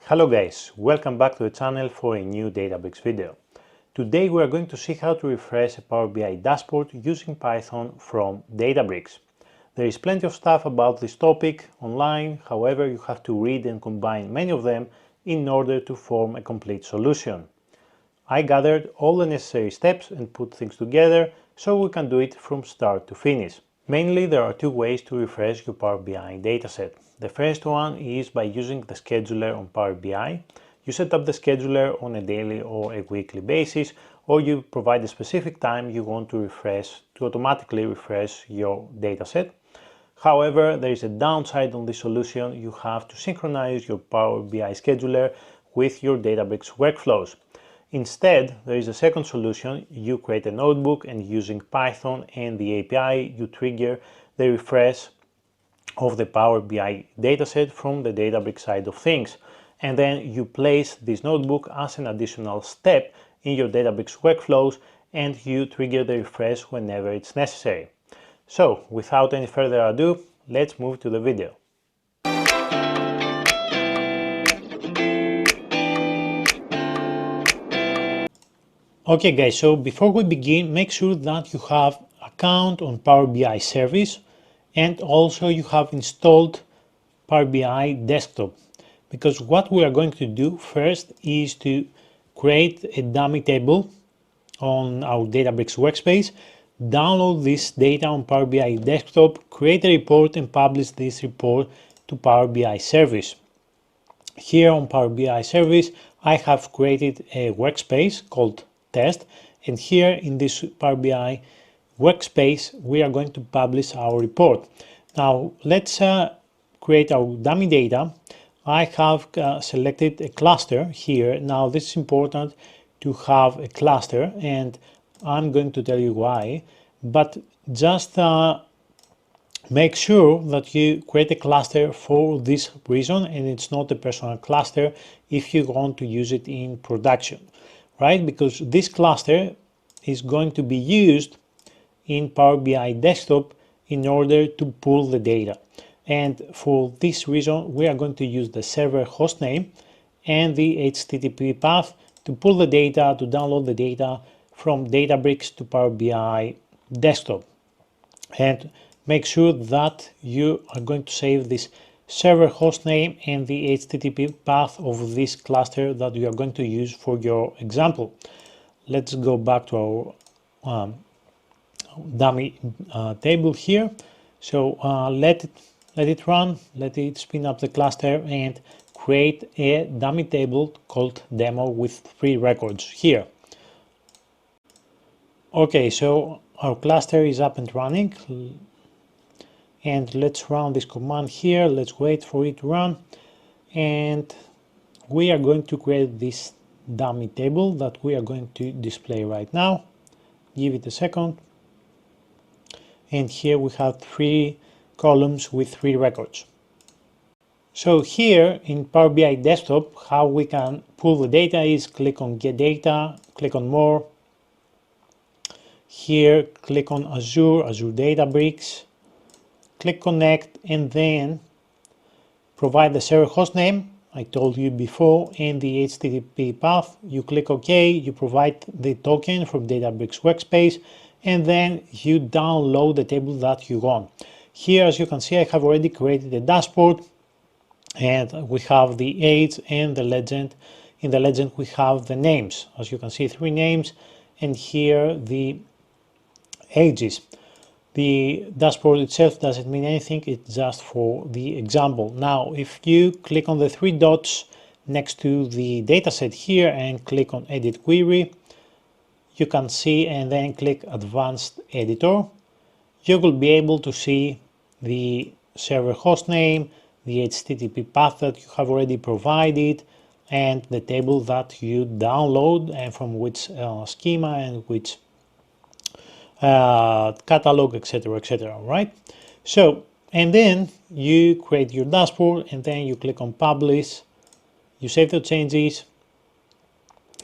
Hello guys, welcome back to the channel for a new Databricks video. Today we are going to see how to refresh a Power BI dashboard using Python from Databricks. There is plenty of stuff about this topic online, however you have to read and combine many of them in order to form a complete solution. I gathered all the necessary steps and put things together so we can do it from start to finish. Mainly there are two ways to refresh your Power BI dataset. The first one is by using the scheduler on Power BI. You set up the scheduler on a daily or a weekly basis, or you provide a specific time you want to refresh to automatically refresh your dataset. However, there is a downside on this solution. You have to synchronize your Power BI scheduler with your Databricks workflows. Instead, there is a second solution. You create a notebook and using Python and the API, you trigger the refresh of the Power BI dataset from the Databricks side of things. And then you place this notebook as an additional step in your Databricks workflows and you trigger the refresh whenever it's necessary. So, without any further ado, let's move to the video. Okay guys, so before we begin, make sure that you have account on Power BI service and also you have installed Power BI desktop, because what we are going to do first is to create a dummy table on our Databricks workspace, download this data on Power BI desktop, create a report and publish this report to Power BI service. Here on Power BI service, I have created a workspace called test, and here in this Power BI workspace we are going to publish our report. Now let's create our dummy data. I have selected a cluster here. Now this is important to have a cluster and I'm going to tell you why, but just make sure that you create a cluster for this reason and it's not a personal cluster if you want to use it in production. Right, because this cluster is going to be used in Power BI desktop in order to pull the data. And for this reason, we are going to use the server hostname and the HTTP path to pull the data, to download the data from Databricks to Power BI desktop. And make sure that you are going to save this server hostname and the HTTP path of this cluster that you are going to use for your example. Let's go back to our dummy table here. So let it run, let it spin up the cluster and create a dummy table called demo with 3 records here. Okay, so our cluster is up and running. And let's run this command here. Let's wait for it to run. And we are going to create this dummy table that we are going to display right now. Give it a second. And here we have 3 columns with 3 records. So here in Power BI desktop, how we can pull the data is click on Get Data, click on More. Here, click on Azure Databricks. Click Connect and then provide the server hostname I told you before and the HTTP path. You click OK, you provide the token from Databricks Workspace and then you download the table that you want. Here, as you can see, I have already created a dashboard and we have the age and the legend. In the legend we have the names. As you can see, 3 names and here the ages. The dashboard itself doesn't mean anything, it's just for the example. Now, if you click on the 3 dots next to the dataset here and click on Edit Query, you can see and then click Advanced Editor. You will be able to see the server hostname, the HTTP path that you have already provided, and the table that you download and from which schema and which catalog, etc., right? So, and then you create your dashboard and then you click on Publish, you save the changes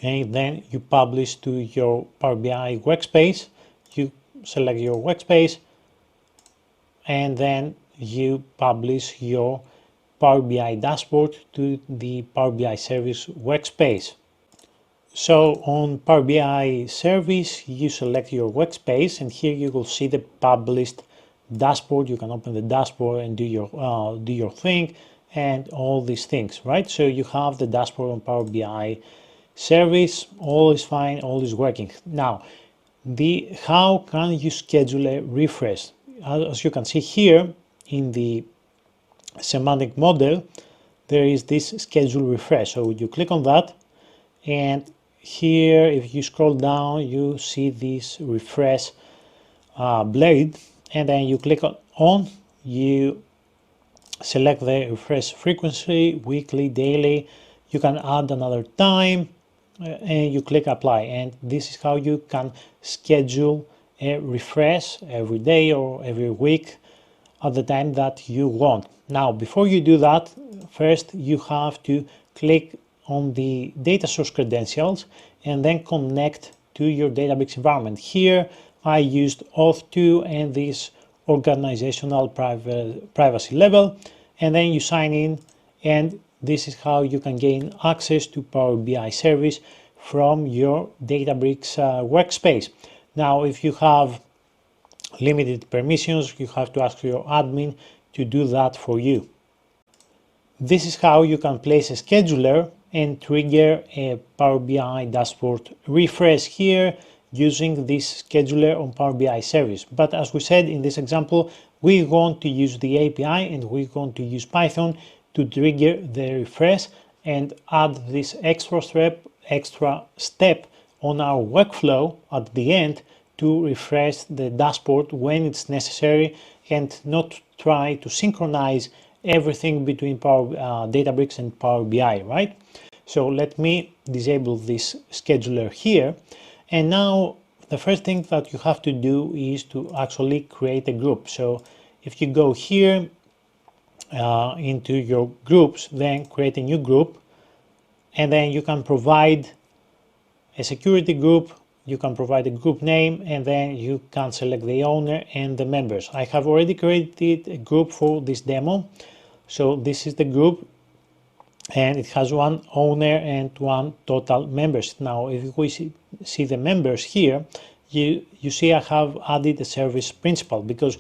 and then you publish to your Power BI workspace. You select your workspace and then you publish your Power BI dashboard to the Power BI service workspace. So on Power BI service, you select your workspace, and here you will see the published dashboard. You can open the dashboard and do your thing and all these things, right? So you have the dashboard on Power BI service. All is fine, all is working. Now, how can you schedule a refresh? As you can see here in the semantic model, there is this schedule refresh. So you click on that, and here if you scroll down, you see this refresh blade, and then you click on, you select the refresh frequency, weekly, daily. You can add another time, and you click apply, and this is how you can schedule a refresh every day or every week at the time that you want. Now, before you do that, first you have to click on the data source credentials and then connect to your Databricks environment. Here I used Auth2 and this organizational privacy level, and then you sign in, and this is how you can gain access to Power BI service from your Databricks workspace. Now, if you have limited permissions, you have to ask your admin to do that for you. This is how you can place a scheduler and trigger a Power BI dashboard refresh here using this scheduler on Power BI service. But as we said in this example, we want to use the API and we're going to use Python to trigger the refresh and add this extra step on our workflow at the end to refresh the dashboard when it's necessary, and not try to synchronize everything between Databricks and Power BI, right? So let me disable this scheduler here. And now the first thing that you have to do is to actually create a group. So if you go here into your groups, then create a new group, and then you can provide a security group, you can provide a group name, and then you can select the owner and the members. I have already created a group for this demo. So this is the group, and it has one owner and one total members. Now, if we see the members here, you see I have added a service principal, because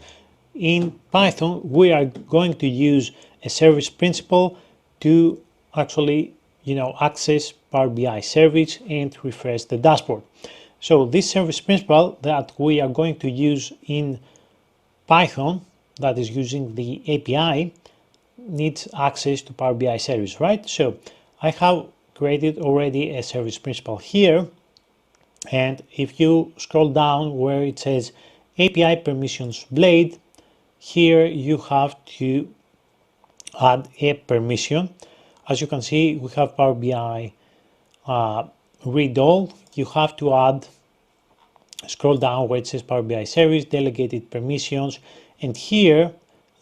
in Python we are going to use a service principal to actually access Power BI service and refresh the dashboard. So this service principal that we are going to use in Python, that is using the API, needs access to Power BI service, right? So I have created already a service principal here, and if you scroll down where it says API permissions blade, here you have to add a permission. As you can see, we have Power BI read all. You have to add, scroll down where it says Power BI service, delegated permissions, and here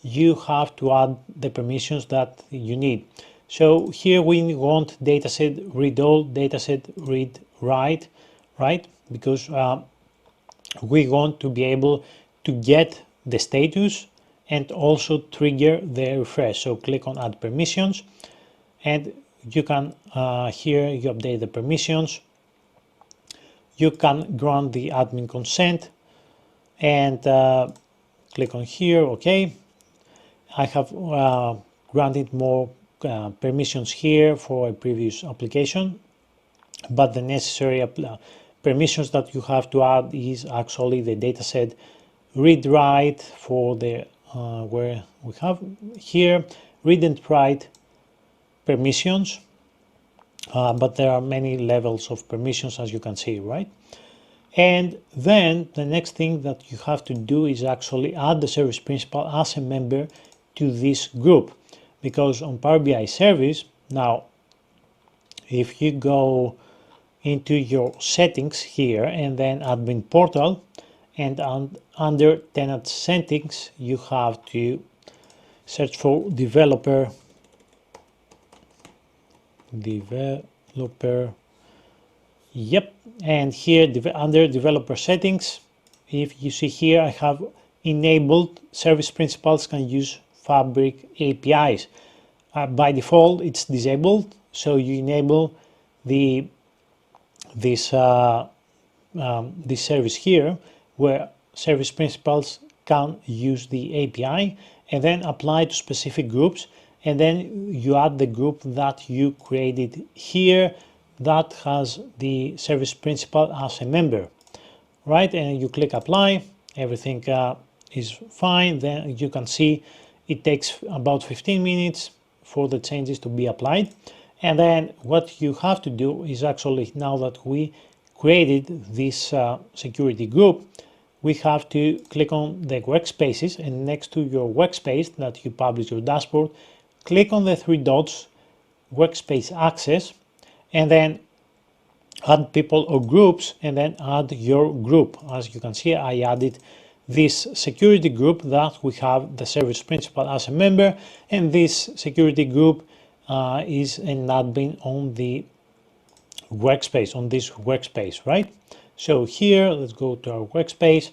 you have to add the permissions that you need. So here we want dataset read all, dataset read write, right? Because we want to be able to get the status and also trigger the refresh. So click on add permissions, and you can here you update the permissions. You can grant the admin consent, and click on here, okay. I have granted more permissions here for a previous application, but the necessary permissions that you have to add is actually the dataset read write for the where we have here read and write permissions, but there are many levels of permissions, as you can see, right? And then the next thing that you have to do is actually add the service principal as a member to this group, because on Power BI service, now if you go into your settings here and then admin portal, and under tenant settings you have to search for developer, yep, and here under developer settings, if you see here, I have enabled service principals can use Fabric APIs. By default, it's disabled, so you enable this service here, where service principals can use the API and then apply to specific groups, and then you add the group that you created here that has the service principal as a member, right? And you click apply, everything is fine. Then you can see it takes about 15 minutes for the changes to be applied. And then what you have to do is actually, now that we created this security group, we have to click on the workspaces, and next to your workspace that you publish your dashboard, click on the three dots, workspace access, and then add people or groups, and then add your group. As you can see, I added this security group that we have the service principal as a member, and this security group is an admin on the workspace, on this workspace, right? So here, let's go to our workspace.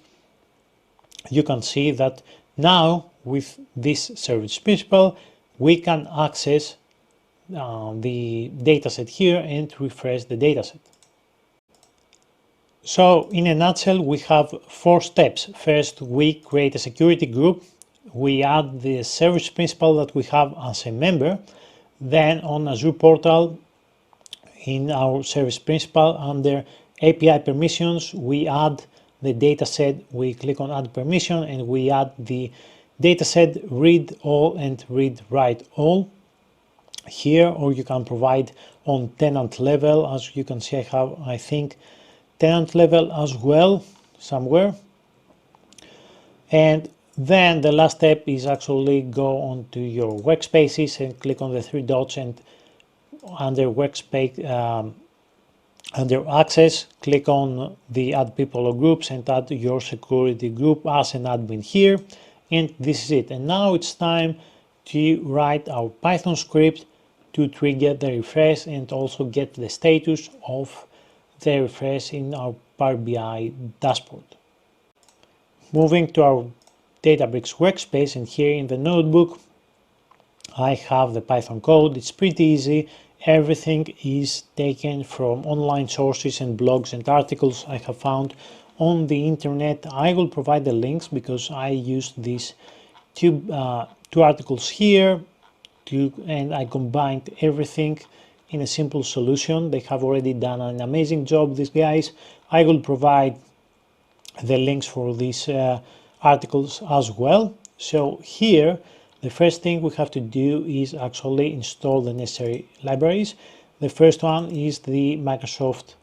You can see that now with this service principal, we can access the dataset here and refresh the dataset. So in a nutshell, we have 4 steps. First, we create a security group. We add the service principal that we have as a member. Then on Azure portal, in our service principal, under API permissions, we add the dataset. We click on add permission and we add the dataset read all and read write all here, or you can provide on tenant level. As you can see, I have, I think, tenant level as well somewhere. And then the last step is actually go onto your workspaces and click on the 3 dots, and under workspace, under access, click on the add people or groups and add your security group as an admin here. And this is it. And now it's time to write our Python script to trigger the refresh and also get the status of the refresh in our Power BI dashboard. Moving to our Databricks workspace, and here in the notebook I have the Python code. It's pretty easy. Everything is taken from online sources and blogs and articles I have found on the internet. I will provide the links because I used these two articles here and I combined everything in a simple solution. They have already done an amazing job, these guys. I will provide the links for these articles as well. So here, the first thing we have to do is actually install the necessary libraries. The first one is the Microsoft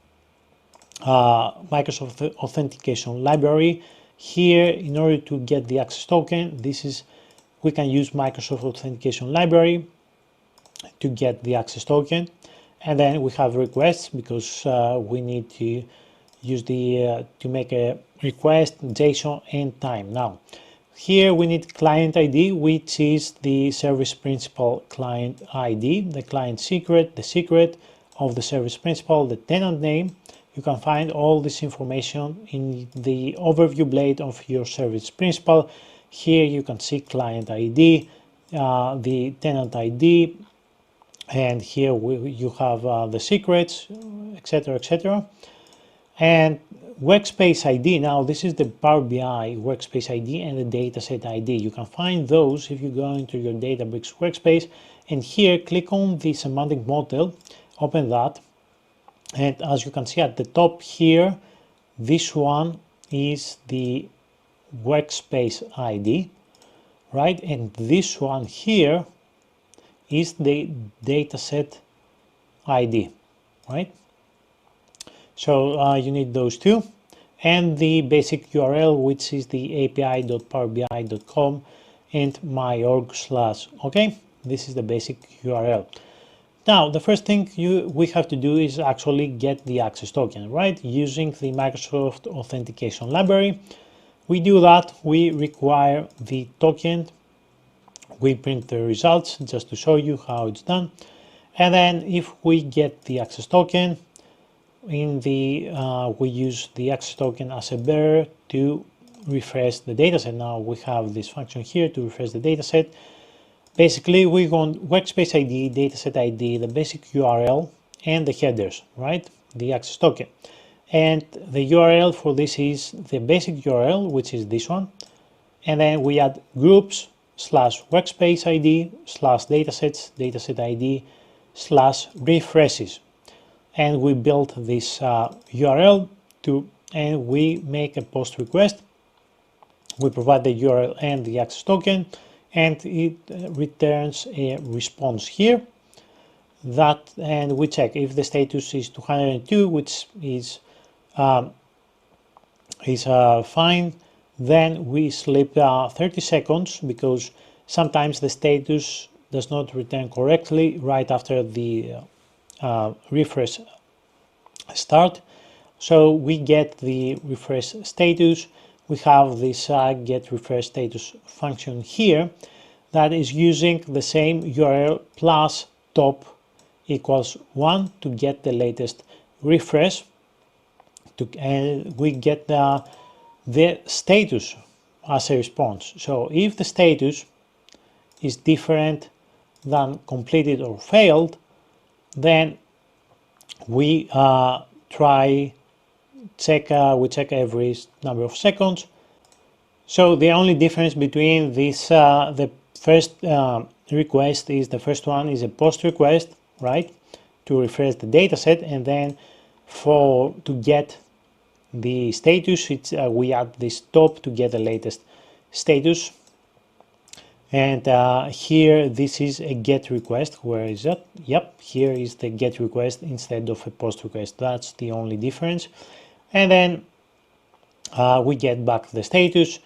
Authentication Library. Here, in order to get the access token, we can use Microsoft Authentication Library to get the access token. And then we have requests because we need to use to make a request, JSON and time. Now, here we need client ID, which is the service principal client ID, the client secret, the secret of the service principal, the tenant name. You can find all this information in the overview blade of your service principal. Here you can see client ID, the tenant ID, and here you have the secrets, etc., etc. And workspace ID, now this is the Power BI workspace ID and the dataset ID. You can find those if you go into your Databricks workspace, and here click on the semantic model, open that, and as you can see at the top here, this one is the workspace ID, right? And this one here is the dataset ID, right? So you need those two, and the basic URL, which is the api.powerbi.com and my.org/. Okay, this is the basic URL. Now, the first thing we have to do is actually get the access token, right? Using the Microsoft Authentication Library. We do that, we require the token, we print the results just to show you how it's done. And then if we get the access token, we use the access token as a bearer to refresh the dataset. Now we have this function here to refresh the dataset. Basically, we want workspace ID, dataset ID, the basic URL, and the headers, right? The access token. And the URL for this is the basic URL, which is this one. And then we add groups / workspace ID / datasets, dataset ID / refreshes. And we build this URL and we make a post request. We provide the URL and the access token, and it returns a response here. And we check if the status is 202, which is fine. Then we sleep 30 seconds because sometimes the status does not return correctly right after the refresh start. So we get the refresh status. We have this get refresh status function here that is using the same URL plus top equals 1 to get the latest refresh. And we get the status as a response. So if the status is different than completed or failed, then we check every number of seconds. So the only difference between this the first request is the first one is a post request, right, to refresh the dataset, and then to get the status, we add this top to get the latest status. And here this is a get request. Where is that? Yep, here is the get request instead of a post request. That's the only difference. And then we get back the status,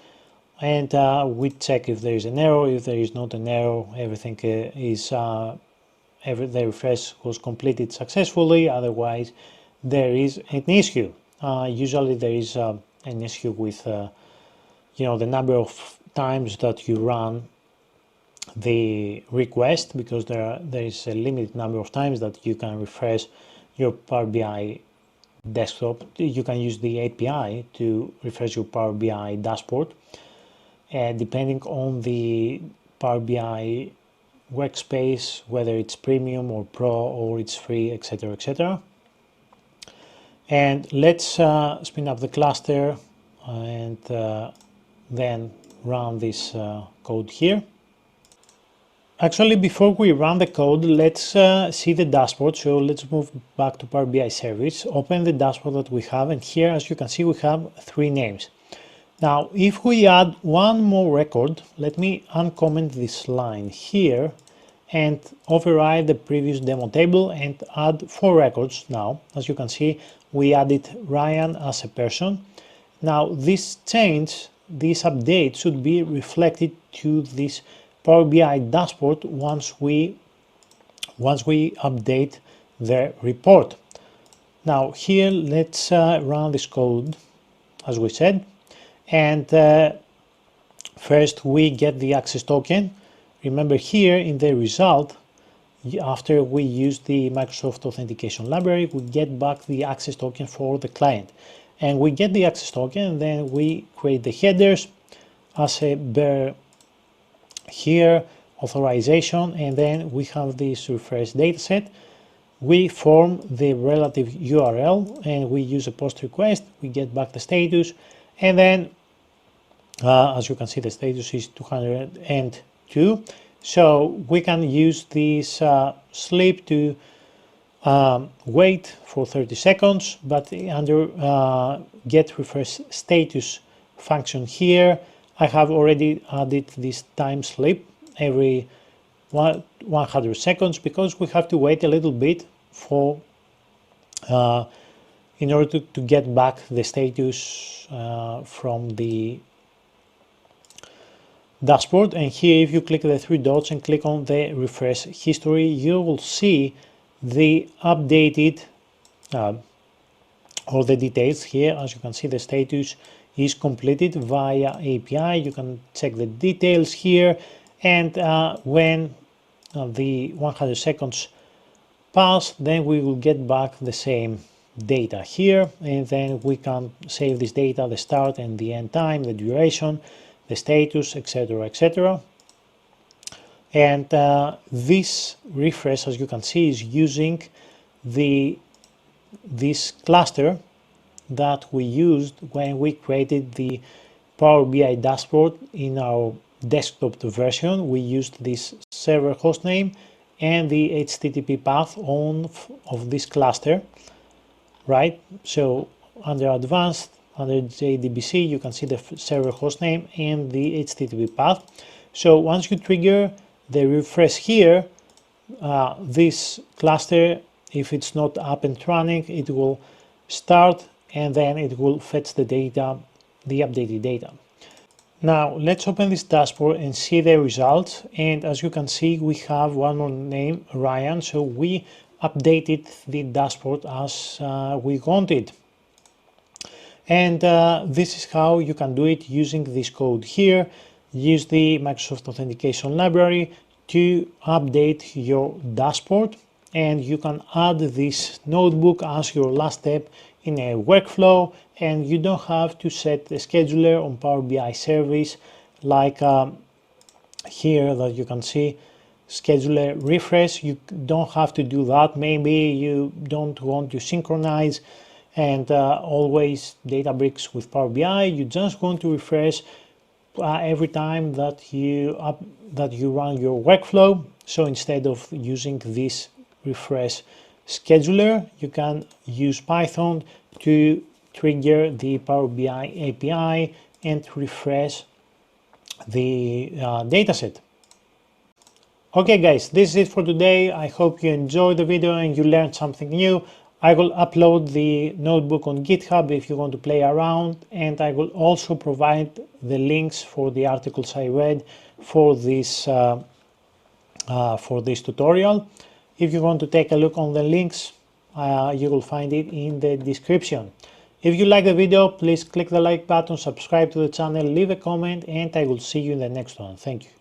and we check if there is an error. If there is not an error, everything the refresh was completed successfully. Otherwise, there is an issue. Usually there is an issue with the number of times that you run the request, because there is a limited number of times that you can refresh your Power BI desktop. You can use the API to refresh your Power BI dashboard, and depending on the Power BI workspace, whether it's premium or pro or it's free, etc., etc. And let's spin up the cluster and then run this code here. Actually, before we run the code, let's see the dashboard. So let's move back to Power BI service, open the dashboard that we have, and here, as you can see, we have 3 names. Now, if we add one more record, let me uncomment this line here and override the previous demo table and add 4 records now. As you can see, we added Ryan as a person. Now, this change, this update should be reflected to this Power BI dashboard once we update the report. Now here, let's run this code as we said, and first we get the access token. Remember, here in the result, after we use the Microsoft Authentication Library, we get back the access token for the client, and we get the access token, and then we create the headers as a bare here authorization, and then we have this refresh dataset. We form the relative URL and we use a post request. We get back the status, and then as you can see, the status is 202. So we can use this sleep to wait for 30 seconds, but under get refresh status function here, I have already added this time sleep every 100 seconds, because we have to wait a little bit for in order to get back the status from the dashboard. And here, if you click the 3 dots and click on the refresh history, you will see the updated all the details here. As you can see, the status is completed via API. You can check the details here, and when the 100 seconds pass, then we will get back the same data here, and then we can save this data, the start and the end time, the duration, the status, etc., etc. And this refresh, as you can see, is using this cluster that we used when we created the Power BI dashboard in our desktop version. We used this server hostname and the HTTP path of this cluster, right? So under advanced, under JDBC, you can see the server hostname and the HTTP path. So once you trigger the refresh here, this cluster, if it's not up and running, it will start and then it will fetch the data, the updated data. Now let's open this dashboard and see the results. And as you can see, we have one more name, Ryan. So we updated the dashboard as we wanted. And this is how you can do it using this code here. Use the Microsoft Authentication Library to update your dashboard, and you can add this notebook as your last step in a workflow, and you don't have to set a scheduler on Power BI service like here that you can see scheduler refresh. You don't have to do that. Maybe you don't want to synchronize and always Databricks with Power BI. You just want to refresh every time that you run your workflow. So instead of using this refresh scheduler, you can use Python to trigger the Power BI API and refresh the dataset. Okay guys, this is it for today. I hope you enjoyed the video and you learned something new. I will upload the notebook on GitHub if you want to play around, and I will also provide the links for the articles I read for this tutorial. If you want to take a look on the links, you will find it in the description. If you like the video, please click the like button, subscribe to the channel, leave a comment, and I will see you in the next one. Thank you.